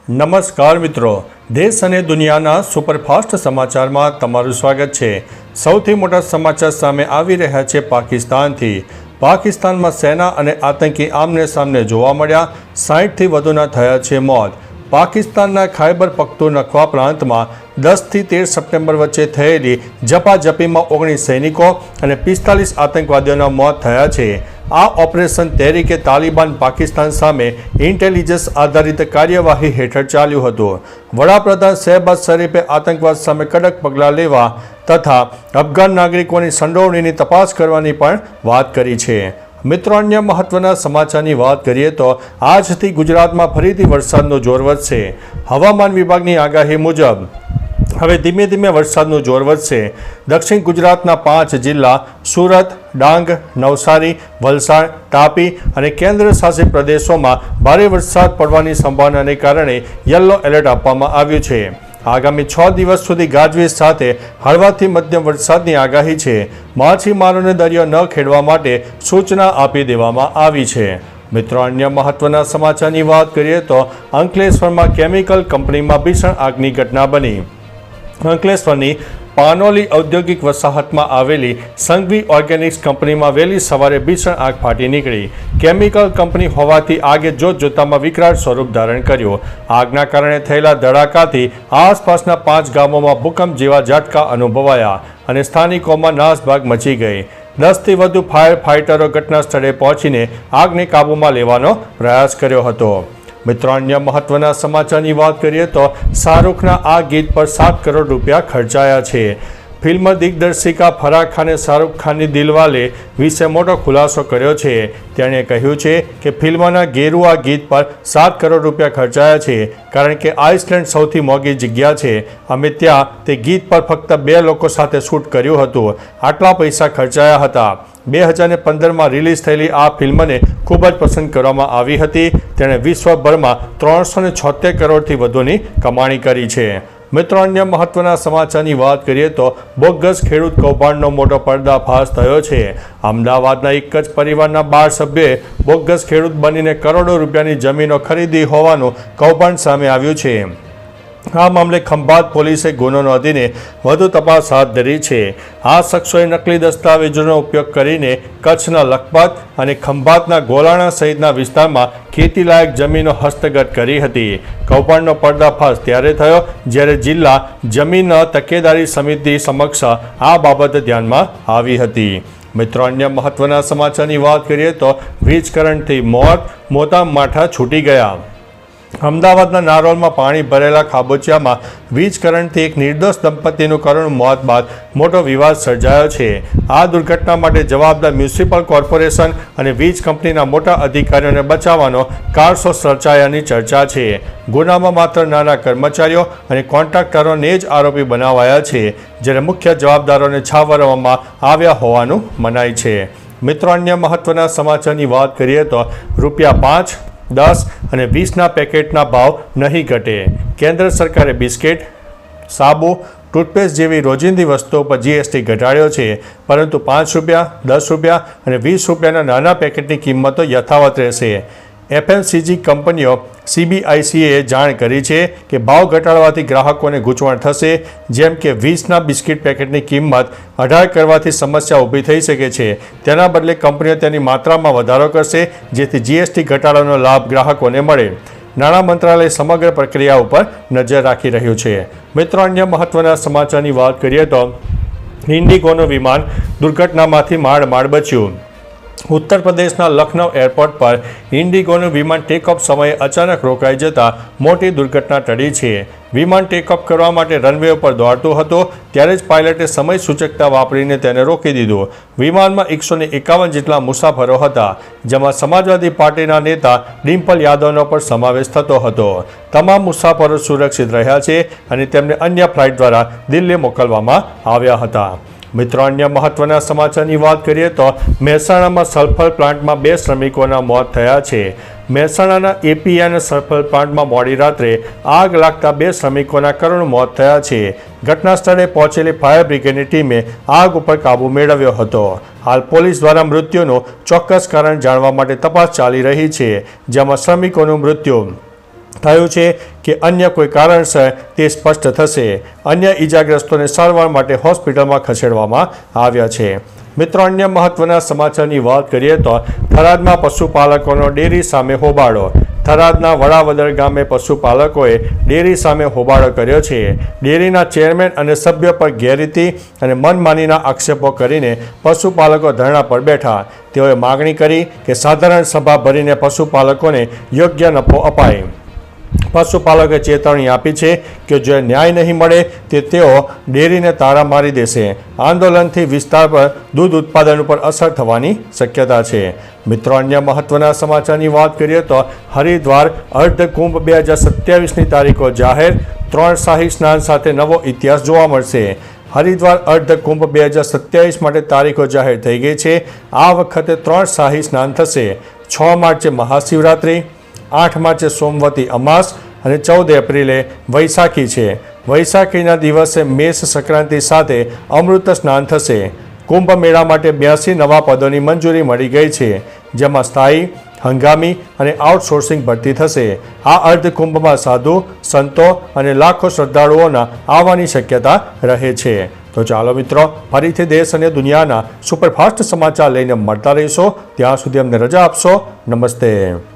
નમસ્કાર મિત્રો, દેશ અને દુનિયાના સુપરફાસ્ટ સમાચારમાં તમારું સ્વાગત છે। સૌથી મોટા સમાચાર સામે આવી રહ્યા છે પાકિસ્તાનથી। પાકિસ્તાનમાં સેના અને આતંકી આમને સામને જોવા મળ્યા, 60થી વધુના થયા છે મોત। પાકિસ્તાનના ખૈબર પખ્તુનખ્વા પ્રાંતમાં 10થી 13 સપ્ટેમ્બર વચ્ચે થયેલી ઝપાઝપીમાં 19 સૈનિકો અને 45 આતંકવાદીઓના મોત થયા છે। આ ઓપરેશન તહેરીકે તાલિબાન પાકિસ્તાન સામે ઇન્ટેલિજન્સ આધારિત કાર્યવાહી હેઠળ ચાલ્યું હતું। વડાપ્રધાન શહેબાઝ શરીફે આતંકવાદ સામે કડક પગલાં લેવા તથા અફઘાન નાગરિકોની સંડોવણીની તપાસ કરવાની પણ વાત કરી છે। મિત્રો, અન્ય મહત્વના સમાચારની વાત કરીએ તો આજથી ગુજરાતમાં ફરીથી વરસાદનો જોર વધશે। હવામાન વિભાગની આગાહી મુજબ હવે ધીમે ધીમે વરસાદનું જોર વધશે। દક્ષિણ ગુજરાતના 5 જિલ્લા સુરત, ડાંગ, નવસારી, વલસાડ, તાપી અને કેન્દ્ર શાસિત પ્રદેશોમાં ભારે વરસાદ પડવાની સંભાવનાને કારણે યલો એલર્ટ આપવામાં આવ્યું છે। આગામી 6 દિવસ સુધી ગાજવીજ સાથે હળવાથી મધ્યમ વરસાદની આગાહી છે। માછીમારોને દરિયો ન ખેડવા માટે સૂચના આપી દેવામાં આવી છે। મિત્રો, અન્ય મહત્વના સમાચારની વાત કરીએ તો અંકલેશ્વરમાં કેમિકલ કંપનીમાં ભીષણ આગની ઘટના બની। અંકલેશ્વરની પાનોલી ઔદ્યોગિક વસાહતમાં આવેલી સંઘવી ઓર્ગેનિક્સ કંપનીમાં વહેલી સવારે ભીષણ આગ ફાટી નીકળી। કેમિકલ કંપની હોવાથી આગે જોતજોતામાં વિકરાળ સ્વરૂપ ધારણ કર્યું। આગના કારણે થયેલા ધડાકાથી આસપાસના 5 ગામોમાં ભૂકંપ જેવા ઝાટકા અનુભવાયા અને સ્થાનિકોમાં નાસભાગ મચી ગઈ। 10થી વધુ ફાયર ફાઇટરો ઘટના સ્થળે પહોંચીને આગને કાબૂમાં લેવાનો પ્રયાસ કર્યો હતો। મિત્રો, અન્ય મહત્વના સમાચારની વાત કરીએ તો શાહરૂખના આ ગીત પર 7 કરોડ રૂપિયા ખર્ચાયા છે। ફિલ્મ દિગ્દર્શિકા ફરાહ ખાને શાહરૂખ ખાનની દિલવાલે વિશે મોટો ખુલાસો કર્યો છે। તેણે કહ્યું છે કે ફિલ્મના ગેરુઆ ગીત પર 7 કરોડ રૂપિયા ખર્ચાયા છે કારણ કે આઇસલેન્ડ સૌથી મોંઘી જગ્યા છે। અમે ત્યાં તે ગીત પર ફક્ત 2 લોકો સાથે શૂટ કર્યું હતું, આટલા પૈસા ખર્ચાયા હતા। 2015માં રિલીઝ થયેલી આ ફિલ્મને ખૂબ જ પસંદ કરવામાં આવી હતી। તેણે વિશ્વભરમાં 376 કરોડથી વધુની કમાણી કરી છે। મિત્રો, અન્ય મહત્વના સમાચારની વાત કરીએ તો બોગસ ખેડૂત કૌભાંડનો મોટો પર્દાફાશ થયો છે। અમદાવાદના એક જ પરિવારના 12 સભ્યોએ બોગસ ખેડૂત બનીને કરોડો રૂપિયાની જમીનો ખરીદી હોવાનું કૌભાંડ સામે આવ્યું છે। આ મામલે ખંભાત પોલીસે ગુનો નોંધીને વધુ તપાસ હાથ ધરી છે। આ શખ્સોએ નકલી દસ્તાવેજોનો ઉપયોગ કરીને કચ્છના લખપત અને ખંભાતના ગોલાણા સહિતના વિસ્તારમાં ખેતીલાયક જમીનો હસ્તગત કરી હતી। કૌભાંડનો પર્દાફાશ ત્યારે થયો જ્યારે જિલ્લા જમીન તકેદારી સમિતિ સમક્ષ આ બાબત ધ્યાનમાં આવી હતી। મિત્રો, અન્ય મહત્વના સમાચારની વાત કરીએ તો વીજ કરંટથી મોટા માઠા છૂટી ગયા। અમદાવાદના નારોલમાં પાણી ભરેલા ખાબોચિયામાં વીજ કરંટથી એક નિર્દોષ દંપતીનું કરુણ મોત બાદ મોટો વિવાદ સર્જાયો છે। આ દુર્ઘટના માટે જવાબદાર મ્યુનિસિપલ કોર્પોરેશન અને વીજ કંપનીના મોટા અધિકારીઓને બચાવવાનો કારસો સર્જાયાની ચર્ચા છે। ગુનામાં માત્ર નાના કર્મચારીઓ અને કોન્ટ્રાક્ટરોને જ આરોપી બનાવાયા છે, જ્યારે મુખ્ય જવાબદારોને છાવરવામાં આવ્યા હોવાનું મનાય છે। મિત્રો, અન્ય મહત્વના સમાચારની વાત કરીએ તો ₹5, 10 અને 20ના પેકેટના ભાવ નહીં ઘટે। કેન્દ્ર સરકારે બિસ્કિટ, સાબુ, ટૂથપેસ્ટ જેવી રોજિંદી વસ્તુઓ પર GST ઘટાડ્યો છે, પરંતુ ₹5, 10 અને 20 રૂપિયાના નાના પેકેટની કિંમતો યથાવત રહેશે। FMCG કંપનીઓ CBICએ જાણ કરી છે કે ભાવ ઘટાડવાથી ગ્રાહકોને ગૂંચવણ થશે, જેમ કે 20ના બિસ્કિટ પેકેટની કિંમત 18 કરવાથી સમસ્યા ઊભી થઈ શકે છે। તેના બદલે કંપનીઓ તેની માત્રામાં વધારો કરશે, જેથી GST ઘટાડાનો લાભ ગ્રાહકોને મળે। નાણાં મંત્રાલય સમગ્ર પ્રક્રિયા ઉપર નજર રાખી રહ્યું છે। મિત્રો, અન્ય મહત્વના સમાચારની વાત કરીએ તો ઇન્ડિગોનું વિમાન દુર્ઘટનામાંથી માંડ બચ્યું। ઉત્તર પ્રદેશના લખનઉ એરપોર્ટ પર ઇન્ડિગોનું વિમાન ટેકઓફ સમયે અચાનક રોકાઈ જતા મોટી દુર્ઘટના ટળી છે। વિમાન ટેકઓફ કરવા માટે રનવે ઉપર દોડતું હતું ત્યારે જ પાયલટે સમય સૂચકતા વાપરીને તેને રોકી દીધું। વિમાનમાં 151 જેટલા મુસાફરો હતા, જેમાં સમાજવાદી પાર્ટીના નેતા ડિમ્પલ યાદવનો પણ સમાવેશ થતો હતો। તમામ મુસાફરો સુરક્ષિત રહ્યા છે અને તેમને અન્ય ફ્લાઇટ દ્વારા દિલ્હી મોકલવામાં આવ્યા હતા। મિત્રો, અન્ય મહત્વના સમાચારની વાત કરીએ તો મહેસાણામાં સલ્ફર પ્લાન્ટમાં 2 શ્રમિકોના મોત થયા છે। મહેસાણાના APN સલ્ફર પ્લાન્ટમાં મોડી રાત્રે આગ લાગતા 2 શ્રમિકોના કરુણ મોત થયા છે। ઘટના સ્થળે પહોંચેલી ફાયર બ્રિગેડની ટીમે આગ ઉપર કાબૂ મેળવ્યો હતો। હાલ પોલીસ દ્વારા મૃત્યુનું ચોક્કસ કારણ જાણવા માટે તપાસ ચાલી રહી છે, જેમાં શ્રમિકોનું મૃત્યુ થયું છે કે અન્ય કોઈ કારણસર તે સ્પષ્ટ થશે. અન્ય ઈજાગ્રસ્તોને સારવાર માટે હોસ્પિટલમાં ખસેડવામાં આવ્યા છે. મિત્રો, અન્ય મહત્વના સમાચારની વાત કરીએ તો થરાદમાં પશુપાલકોનો ડેરી સામે હોબાળો. થરાદના વડાવદર ગામે પશુપાલકોએ ડેરી સામે હોબાળો કર્યો છે. ડેરીના ચેરમેન અને સભ્ય પર ગેરરીતિ અને મનમાનીના આક્ષેપો કરીને પશુપાલકો ધરણા પર બેઠા. તેઓએ માગણી કરી કે સાધારણ સભા ભરીને પશુપાલકોને યોગ્ય નફો અપાય. પશુપાલકે ચેતવણી આપી છે કે જો ન્યાય નહીં મળે તો તેઓ ડેરીને તાળા મારી દેશે. આંદોલનથી વિસ્તાર પર દૂધ ઉત્પાદન ઉપર અસર થવાની શક્યતા છે. મિત્રો, અન્ય મહત્વના સમાચારની વાત કરીએ તો હરિદ્વાર અર્ધકુંભ 2027ની તારીખો જાહેર. 3 શાહી સ્નાન સાથે નવો ઇતિહાસ જોવા મળશે. હરિદ્વાર અર્ધકુંભ 2027 માટે તારીખો જાહેર થઈ ગઈ છે. આ વખતે 3 શાહી સ્નાન થશે. 6 માર્ચે મહાશિવરાત્રિ, 8 માર્ચે સોમવતી અમાસ અને 14 એપ્રિલે વૈશાખી છે. વૈશાખીના દિવસે મેષ સંક્રાંતિ સાથે અમૃત સ્નાન થશે. કુંભ મેળા માટે 82 નવા પદોની મંજૂરી મળી ગઈ છે, જેમાં સ્થાયી, હંગામી અને આઉટસોર્સિંગ ભરતી થશે. આ અર્ધકુંભમાં સાધુ, સંતો અને લાખો શ્રદ્ધાળુઓના આવવાની શક્યતા રહે છે. તો ચાલો મિત્રો, ફરીથી દેશ અને દુનિયાના સુપરફાસ્ટ સમાચાર લઈને મળતા રહીશો. ત્યાં સુધી અમને રજા આપશો. નમસ્તે.